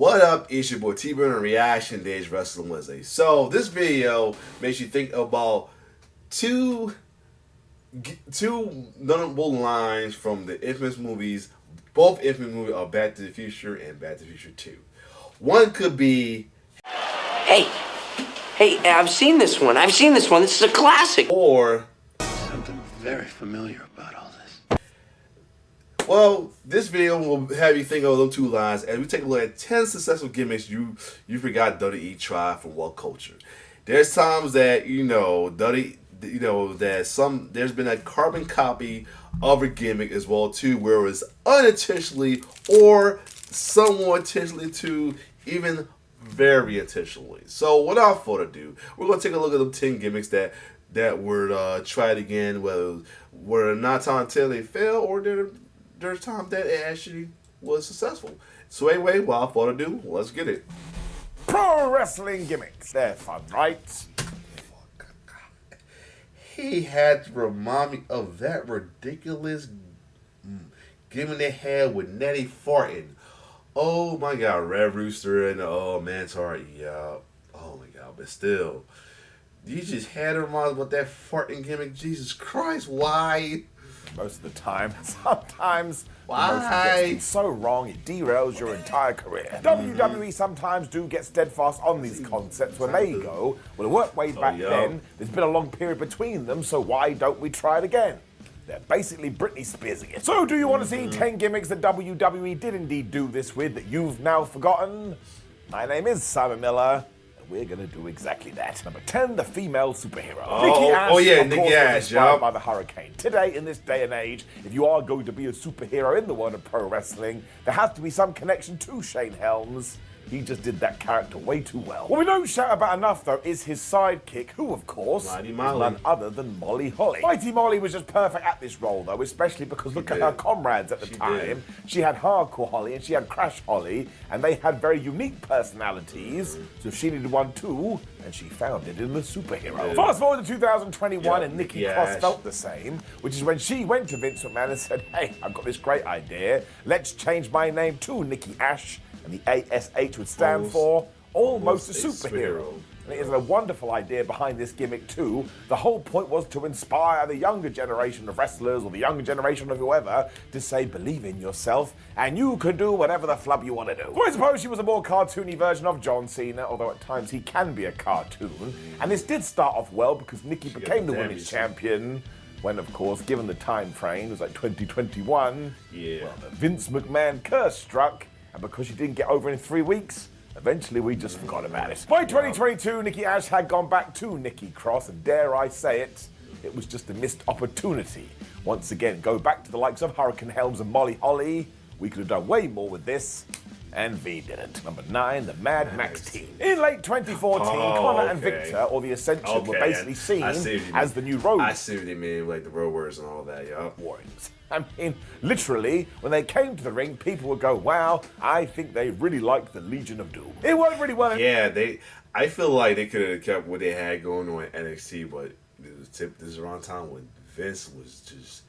What up? It's your boy T-Burn and Reaction Days Wrestling Wednesday. So this video makes you think about two notable lines from the infamous movies. Both infamous movies are Back to the Future and Back to the Future 2. One could be, Hey, I've seen this one. This is a classic. Or something very familiar about all this. well, this video will have you think of those two lines as we take a look at 10 successful gimmicks you forgot WWE tried for what culture. There's times that WWE, there's been a carbon copy of a gimmick as well too, where it was unintentionally or somewhat intentionally to even very intentionally. So without further ado, we're gonna take a look at the 10 gimmicks that were tried again, whether not time until they fail or there's time that it actually was successful. So anyway, without further ado, let's get it. Pro wrestling gimmicks. They're fun, right? He had to remind me of that ridiculous gimmick they had with Nettie farting. Oh my god, Red Rooster and Mantar, yeah. Oh my god, but still. You just had to remind me about that farting gimmick. Jesus Christ, why? Most of the time. Sometimes Why? the motion gets things so wrong it derails your entire career. WWE sometimes do get steadfast on these concepts when they go, well, it worked way back then, there's been a long period between them, so why don't we try it again? They're basically Britney Spearsing it. So do you want to see 10 gimmicks that WWE did indeed do this with that you've now forgotten? My name is Simon Miller. We're going to do exactly that. Number 10, the female superhero. Nikki Ash, of course, was inspired by the Hurricane. Today, in this day and age, if you are going to be a superhero in the world of pro wrestling, there has to be some connection to Shane Helms. He just did that character way too well. What we don't shout about enough, though, is his sidekick, who, of course, is none other than Molly Holly. Mighty Molly was just perfect at this role, though, especially because look at her comrades at the time. She had Hardcore Holly and she had Crash Holly, and they had very unique personalities, so she needed one too, and she found it in the superhero. Fast forward to 2021, and Nikki Cross felt the same, which is when she went to Vince McMahon and said, hey, I've got this great idea. Let's change my name to Nikki Ash. And the ASH would stand for Almost a Superhero. And it is a wonderful idea behind this gimmick too. The whole point was to inspire the younger generation of wrestlers or the younger generation of whoever to say, believe in yourself and you can do whatever the flub you want to do. So I suppose she was a more cartoony version of John Cena, although at times he can be a cartoon. And this did start off well because Nikki became the women's champion. When, of course, given the time frame, it was like 2021. Yeah. Well, the Vince McMahon curse struck. And because she didn't get over in 3 weeks, eventually we just forgot about it. By 2022, Nikki Ash had gone back to Nikki Cross, and dare I say it, it was just a missed opportunity. Once again, go back to the likes of Hurricane Helms and Molly Holly. We could have done way more with this, and V didn't. Number 9, the Mad Max team. In late 2014, Connor and Victor, or the Ascension, were basically seen as the new Road. I see what you mean, like the Road Warriors and all that, Warriors. I mean, literally, when they came to the ring, people would go, wow, I think they really like the Legion of Doom. It worked really well. Yeah, I feel like they could have kept what they had going on in NXT, but this is around time when Vince was just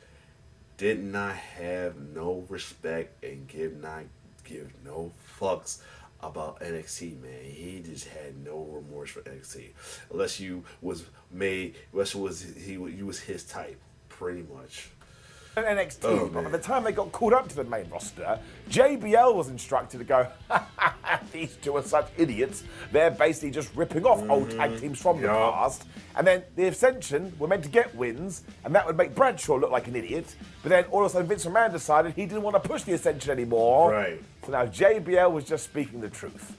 did not have no respect and give no fucks about NXT, man. He just had no remorse for NXT, unless you was his type, pretty much. NXT, but by the time they got called up to the main roster, JBL was instructed to go, these two are such idiots. They're basically just ripping off old tag teams from the past. And then the Ascension were meant to get wins, and that would make Bradshaw look like an idiot. But then all of a sudden Vince McMahon decided he didn't want to push the Ascension anymore. Right. So now JBL was just speaking the truth.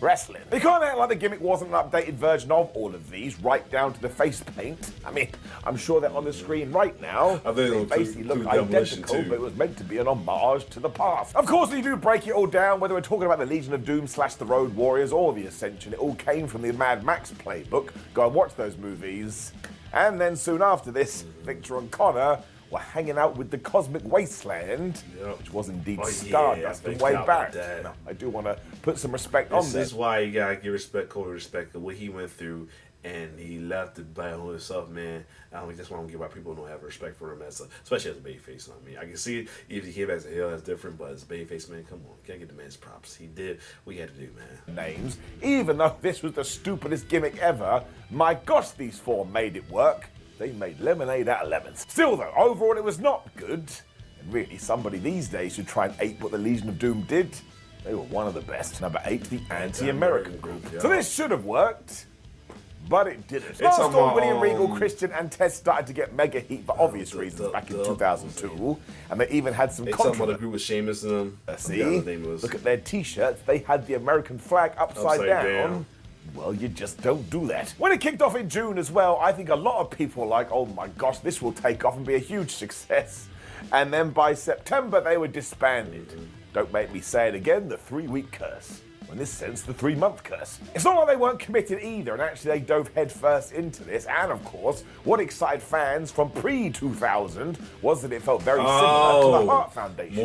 Wrestling. They can't act like the gimmick wasn't an updated version of all of these, right down to the face paint. I mean, I'm sure they're on the screen right now. They basically look identical, but it was meant to be an homage to the past. Of course, if you do break it all down, whether we're talking about the Legion of Doom / the Road Warriors or the Ascension, it all came from the Mad Max playbook. Go and watch those movies. And then soon after this, Victor and Connor were hanging out with the Cosmic Wasteland, which was indeed Stardust and way back. Now, I do want to put some respect on this. This is why you gotta give respect, respect of what he went through and he left the battle himself, man. I don't think that's why I don't give why people don't have respect for him especially as a babyface. I mean, I can see if he came back as a heel, that's different, but as a babyface, man, come on, can't get the man's props. He did what he had to do, man. Names, even though this was the stupidest gimmick ever, my gosh, these four made it work. They made lemonade out of lemons. Still though, overall it was not good. And really, somebody these days should try and ape what the Legion of Doom did. They were one of the best. Number 8, the Anti-American Group. Yeah. So this should have worked, but it didn't. Last on William Regal, Christian, and Test started to get mega heat for obvious reasons back in 2002, and they even had some controversy. Some other group with Sheamus in them. See, look at their T-shirts. They had the American flag upside down. Well, you just don't do that. When it kicked off in June as well, I think a lot of people were like, oh my gosh, this will take off and be a huge success. And then by September, they were disbanded. Don't make me say it again, the 3-week curse. In this sense, the 3-month curse. It's not like they weren't committed either, and actually they dove headfirst into this. And of course, what excited fans from pre-2000 was that it felt very similar to the Heart Foundation.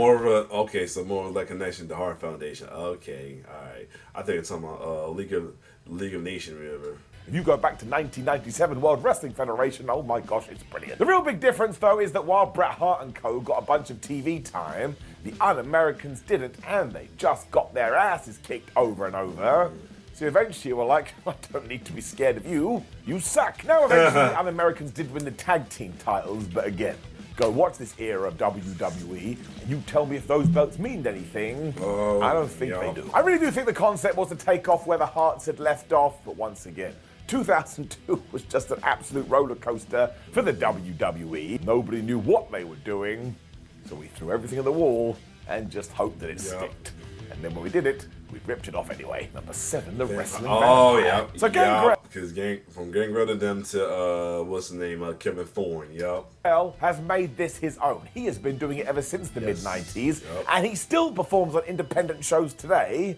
So more of like a connection to Heart Foundation. Okay, all right. I think it's talking about League of Nations, remember? If you go back to 1997 World Wrestling Federation, oh my gosh, it's brilliant. The real big difference, though, is that while Bret Hart and co. got a bunch of TV time, the Un-Americans didn't, and they just got their asses kicked over and over. So eventually we're like, I don't need to be scared of you. You suck. Now eventually the Un-Americans did win the tag team titles, but again, go watch this era of WWE and you tell me if those belts mean anything. I don't think they do. I really do think the concept was to take off where the Hearts had left off, but once again, 2002 was just an absolute roller coaster for the WWE. Nobody knew what they were doing, so we threw everything at the wall and just hoped that it sticked. And then when we did it, we ripped it off anyway. Number 7, the Wrestling Vampire. Yeah. So Gangrel, because from Gangrel to them to, what's the name, Kevin Thorne, has made this his own. He has been doing it ever since the mid-90s, and he still performs on independent shows today.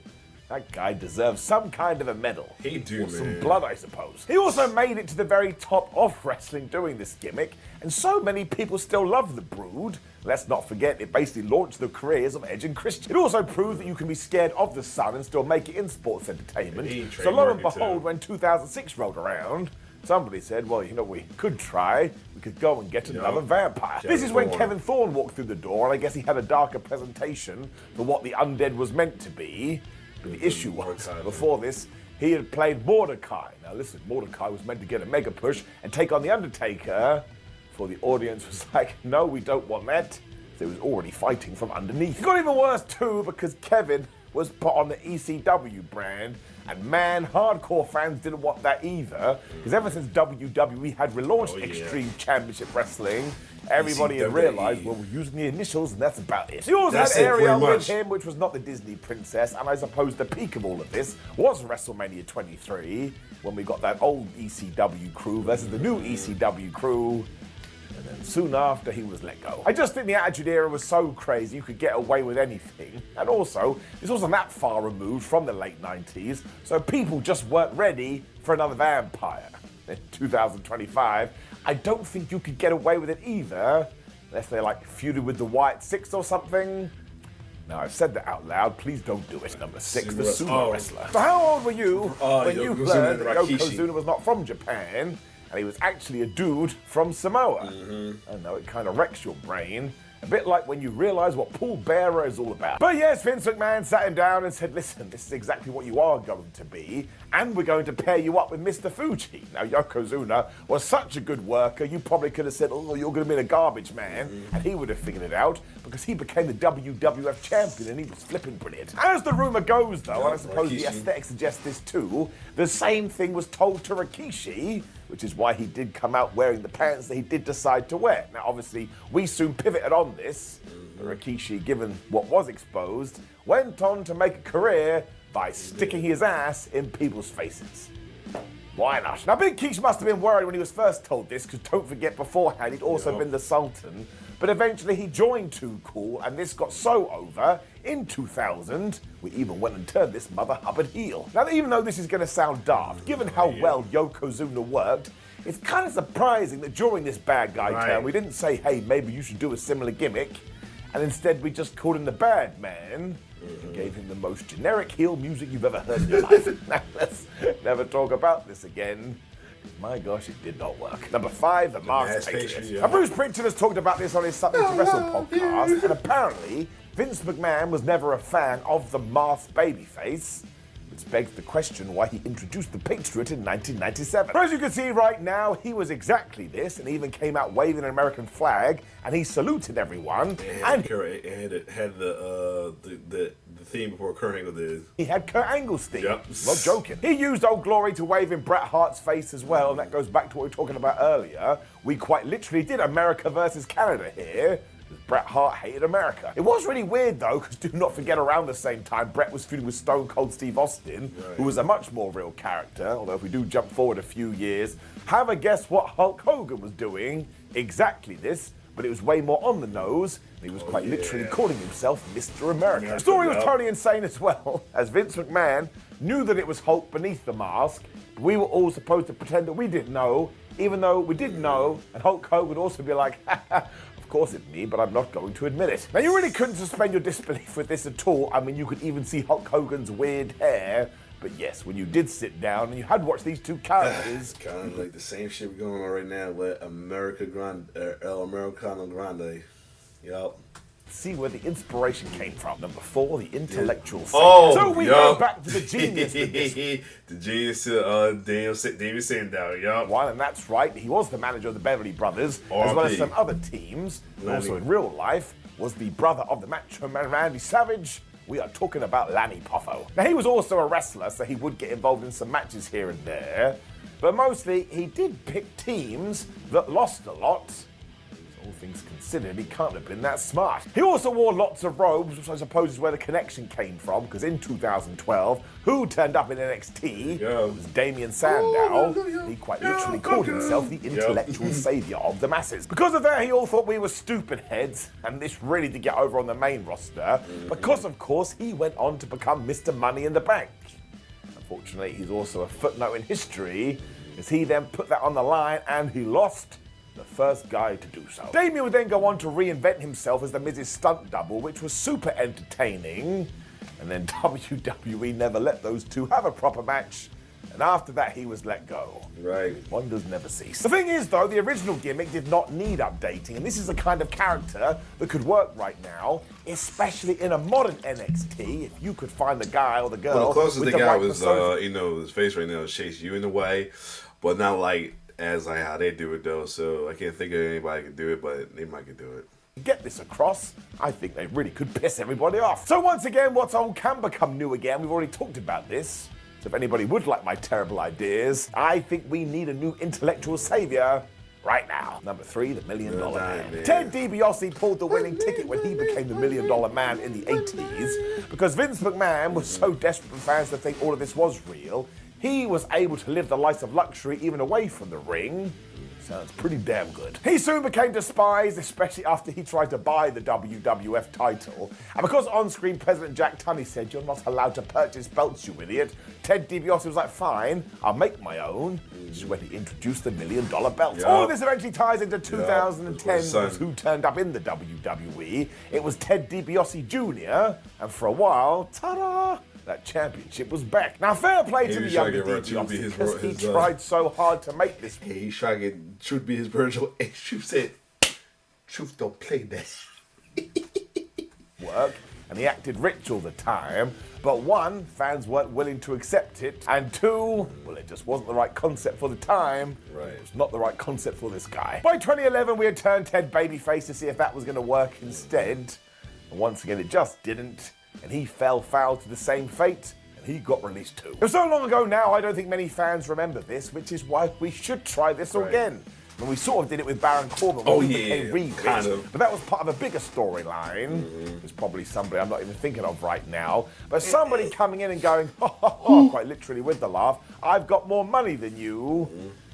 That guy deserves some kind of a medal. He do, or some blood, I suppose. He also made it to the very top of wrestling doing this gimmick, and so many people still love the Brood. Let's not forget, it basically launched the careers of Edge and Christian. It also proved that you can be scared of the sun and still make it in sports entertainment. So lo and behold, when 2006 rolled around, somebody said, well, you know, we could try. We could go and get another vampire. This is when Kevin Thorne walked through the door, and I guess he had a darker presentation for what the undead was meant to be. But the issue was, before this, he had played Mordecai. Now listen, Mordecai was meant to get a mega push and take on The Undertaker, before the audience was like, no, we don't want that. So he was already fighting from underneath. It got even worse too, because Kevin was put on the ECW brand, and man, hardcore fans didn't want that either, because ever since WWE had relaunched Extreme Championship Wrestling, everybody had realized, well, we're using the initials and that's about it. He also had Ariel with him, which was not the Disney princess, and I suppose the peak of all of this was WrestleMania 23, when we got that old ECW crew versus the new ECW crew. And then soon after, he was let go. I just think the Attitude Era was so crazy you could get away with anything. And also, this wasn't that far removed from the late 90s, so people just weren't ready for another vampire. In 2025, I don't think you could get away with it either, unless they feuded with the White Six or something. Now, I've said that out loud. Please don't do it. Number 6, the sumo wrestler. So how old were you when you learned that Yokozuna was not from Japan, and he was actually a dude from Samoa? I know it kind of wrecks your brain. A bit like when you realize what Paul Bearer is all about. But yes, Vince McMahon sat him down and said, listen, this is exactly what you are going to be, and we're going to pair you up with Mr. Fuji. Now, Yokozuna was such a good worker, you probably could have said, oh, you're going to be a garbage man, and he would have figured it out, because he became the WWF champion, and he was flipping brilliant. As the rumor goes, though, and I suppose the aesthetic suggests this too, the same thing was told to Rikishi, which is why he did come out wearing the pants that he did decide to wear. Now, obviously, we soon pivoted on this. Rikishi, given what was exposed, went on to make a career by sticking his ass in people's faces. Why not? Now, Big Keish must have been worried when he was first told this, because don't forget, beforehand, he'd also been the Sultan. But eventually, he joined Too Cool, and this got so over, in 2000, we even went and turned this Mother Hubbard heel. Now, even though this is going to sound daft, given how well Yokozuna worked, it's kind of surprising that during this bad guy turn, we didn't say, hey, maybe you should do a similar gimmick, and instead we just called him the Bad Man, and gave him the most generic heel music you've ever heard in your life. Now, let's never talk about this again. My gosh, it did not work. Number 5, the Masked Patriot. Yeah. Now, Bruce Pritchard has talked about this on his Something to Wrestle podcast, and apparently Vince McMahon was never a fan of the masked babyface, which begs the question why he introduced the Patriot in 1997. But as you can see right now, he was exactly this, and even came out waving an American flag, and he saluted everyone. And it had the theme before Kurt Angle did. He had Kurt Angle's theme. Yep. Not joking. He used Old Glory to wave in Bret Hart's face as well, and that goes back to what we were talking about earlier. We quite literally did America versus Canada here. Bret Hart hated America. It was really weird though, because do not forget around the same time, Bret was feuding with Stone Cold Steve Austin, who was a much more real character, although if we do jump forward a few years, have a guess what Hulk Hogan was doing? Exactly this, but it was way more on the nose, and he was quite literally calling himself Mr. America. The story was totally insane as well, as Vince McMahon knew that it was Hulk beneath the mask, but we were all supposed to pretend that we didn't know, even though we did know, and Hulk Hogan would also be like, of course it's me, but I'm not going to admit it. Now, you really couldn't suspend your disbelief with this at all. I mean, you could even see Hulk Hogan's weird hair. But yes, when you did sit down and you had watched these two characters... Kind of like the same shit we're going on right now with El Americano Grande. Yup. See where the inspiration came from. Number 4, the intellectual side. Oh, so we go back to the genius with this the genius David Sandow, yup. one, and that's right. He was the manager of the Beverly Brothers, as well as some other teams. And also in real life, was the brother of the Macho Man Randy Savage. We are talking about Lanny Poffo. Now, he was also a wrestler, so he would get involved in some matches here and there. But mostly, he did pick teams that lost a lot. All things considered, he can't have been that smart. He also wore lots of robes, which I suppose is where the connection came from, because in 2012, who turned up in NXT? It was Damien Sandow. He quite literally called himself the intellectual savior of the masses. Because of that, he all thought we were stupid heads, and this really did get over on the main roster, because of course, he went on to become Mr. Money in the Bank. Unfortunately, he's also a footnote in history, as he then put that on the line, and he lost the first guy to do so. Damien would then go on to reinvent himself as the Miz's stunt double, which was super entertaining. And then WWE never let those two have a proper match. And after that, he was let go. Right. Wonders never cease. The thing is, though, the original gimmick did not need updating. And this is the kind of character that could work right now, especially in a modern NXT, if you could find the guy or the girl. Well, the closest with thing the I right was, his face right now is Chase U in the way, but not like as like how they do it though, so I can't think of anybody can do it, but they might could do it. Get this across, I think they really could piss everybody off. So once again, what's old can become new again. We've already talked about this. So if anybody would like my terrible ideas, I think we need a new intellectual savior right now. Number 3, the $1 Million Man. Ted DiBiase pulled the winning ticket when he became the $1 Million Man in the 80s, because Vince McMahon was so desperate for fans to think all of this was real. He was able to live the life of luxury even away from the ring. Sounds pretty damn good. He soon became despised, especially after he tried to buy the WWF title. And because on-screen President Jack Tunney said, "You're not allowed to purchase belts, you idiot," Ted DiBiase was like, "Fine, I'll make my own." Which is when he introduced the $1 Million belt. Yep. All of this eventually ties into 2010, because who turned up in the WWE? It was Ted DiBiase Jr., and for a while, ta-da! That championship was back. Now, fair play to the younger DiBiase, because he tried so hard to make this. He tried to get Truth be his virtual. And Truth said, "Truth don't play that." Work, and he acted rich all the time. But 1, fans weren't willing to accept it, and 2, well, it just wasn't the right concept for the time. Right. It was not the right concept for this guy. By 2011, we had turned Ted babyface to see if that was going to work instead. And once again, it just didn't. And he fell foul to the same fate, and he got released too. It was so long ago now, I don't think many fans remember this, which is why we should try this again. And we sort of did it with Baron Corbin when he became Reed, kind of. But that was part of a bigger storyline. There's probably somebody I'm not even thinking of right now. But somebody coming in and going, "Ha ha ha," quite literally with the laugh, "I've got more money than you."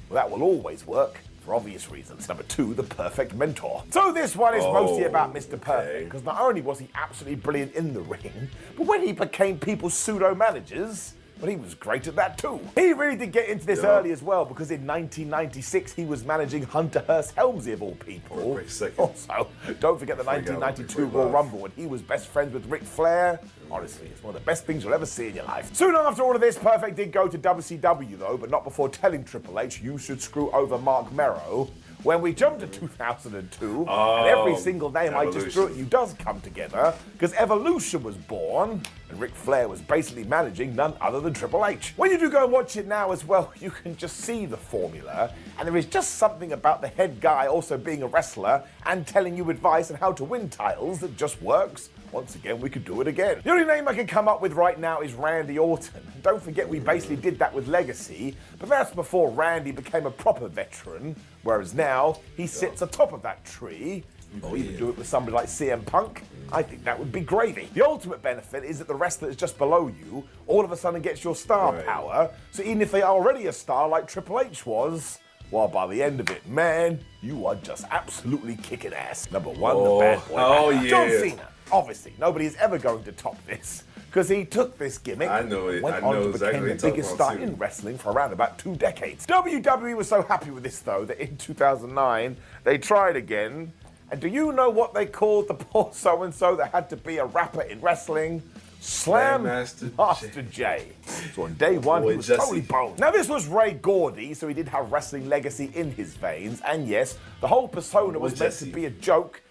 Well, that will always work. For obvious reasons. Number 2, the perfect mentor. So this one is mostly about Mr. Perfect, because not only was he absolutely brilliant in the ring, but when he became people's pseudo-managers, Well, he was great at that too. He really did get into this early as well, because in 1996 he was managing Hunter Hearst Helmsley of all people. For a quick second. Also, don't forget the 1992 Royal Rumble when he was best friends with Ric Flair. Honestly, it's one of the best things you'll ever see in your life. Soon after all of this, Perfect did go to WCW though, but not before telling Triple H, "You should screw over Mark Merrow." When we jump to 2002, and every single name I just threw at you does come together, because Evolution was born, and Ric Flair was basically managing none other than Triple H. When you do go and watch it now as well, you can just see the formula, and there is just something about the head guy also being a wrestler and telling you advice on how to win titles that just works. Once again, we could do it again. The only name I can come up with right now is Randy Orton. Don't forget, we basically did that with Legacy, but that's before Randy became a proper veteran, whereas now he sits atop of that tree. You could even do it with somebody like CM Punk. I think that would be gravy. The ultimate benefit is that the wrestler is just below you all of a sudden gets your star power, so even if they are already a star like Triple H was, well, by the end of it, man, you are just absolutely kicking ass. Number one, the bad boy. John Cena. Obviously, nobody is ever going to top this, because he took this gimmick, went on to become the biggest star in wrestling for around about 2 decades. WWE was so happy with this, though, that in 2009, they tried again. And do you know what they called the poor so-and-so that had to be a rapper in wrestling? Slam Master J. So on day one, he was totally boned. Now, this was Ray Gordy, so he did have wrestling legacy in his veins. And yes, the whole persona was meant to be a joke,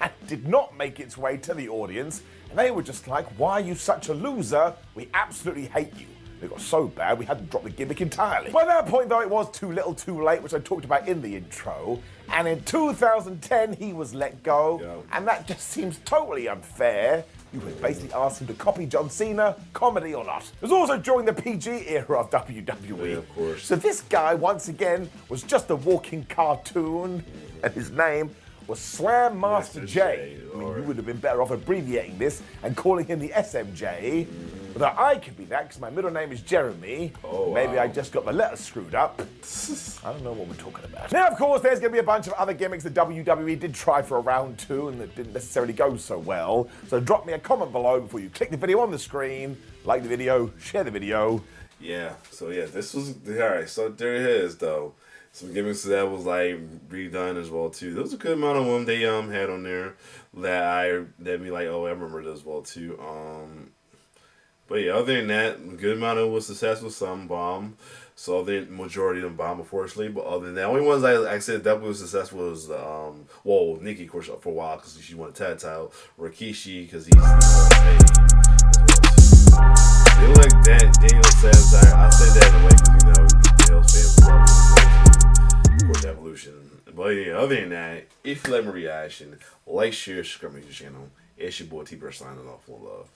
that did not make its way to the audience, and they were just like, "Why are you such a loser? We absolutely hate you." It got so bad we had to drop the gimmick entirely. By that point, though, it was too little too late, which I talked about in the intro, and in 2010 he was let go, and that just seems totally unfair. You would basically ask him to copy John Cena, comedy or not. It was also during the PG era of WWE. Yeah, of course. So this guy, once again, was just a walking cartoon, and his name was Slam Master J. I mean, you would have been better off abbreviating this and calling him the SMJ. But I could be that because my middle name is Jeremy. Maybe I just got the letters screwed up. I don't know what we're talking about. Now, of course, there's going to be a bunch of other gimmicks that WWE did try for a round 2 and that didn't necessarily go so well. So drop me a comment below before you click the video on the screen, like the video, share the video. Yeah, so yeah, this was, alright, so there it is, though. Some gimmicks that was like redone as well too. There was a good amount of them they had on there that me like, oh, I remember this as well too. But yeah, other than that, a good amount of it was successful. Some bomb, so the majority of them bomb, unfortunately. But other than that, only ones I said that was successful was well, Nikki, of course, for a while because she won a tag title. Rikishi because he's they look like that. Daniel says I said that in a way because Daniel's fans love Evolution. But yeah, other than that, if you like my reaction, like, share, subscribe to the channel. It's your boy T-Bird signing off. One love.